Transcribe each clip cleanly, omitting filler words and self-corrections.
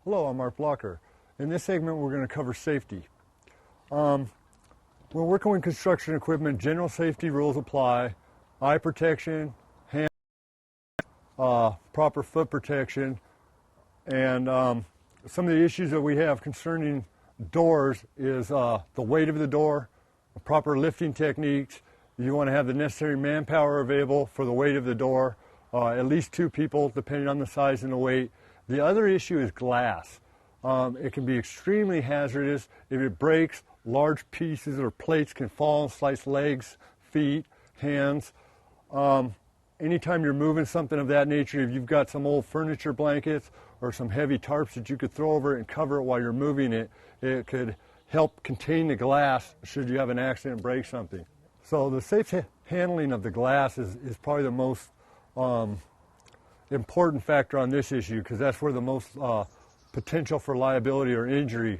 Hello, I'm Mark Blocker. In this segment, we're going to cover safety. When working with construction equipment, general safety rules apply. Eye protection, hand, proper foot protection, and some of the issues that we have concerning doors is the weight of the door, proper lifting techniques. You want to have the necessary manpower available for the weight of the door, at least 2 people, depending on the size and the weight. The other issue is glass. It can be extremely hazardous. If it breaks, large pieces or plates can fall and slice legs, feet, hands. Anytime you're moving something of that nature, if you've got some old furniture blankets or some heavy tarps that you could throw over it and cover it while you're moving it, it could help contain the glass should you have an accident and break something. So the safe handling of the glass is probably the most important factor on this issue, because that's where the most potential for liability or injury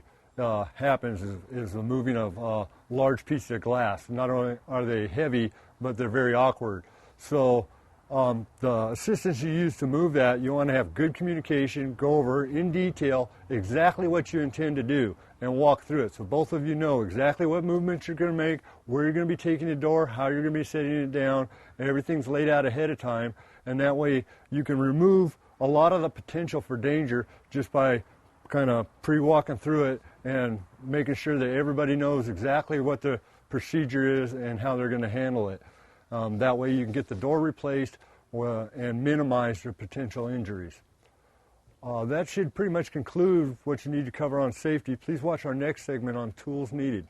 happens is the moving of large pieces of glass. Not only are they heavy, but they're very awkward. So the assistance you use to move that, you want to have good communication, go over in detail exactly what you intend to do and walk through it. So both of you know exactly what movements you're going to make, where you're going to be taking the door, how you're going to be setting it down, and everything's laid out ahead of time. And that way you can remove a lot of the potential for danger just by kind of pre-walking through it and making sure that everybody knows exactly what the procedure is and how they're going to handle it. That way you can get the door replaced and minimize your potential injuries. That should pretty much conclude what you need to cover on safety. Please watch our next segment on tools needed.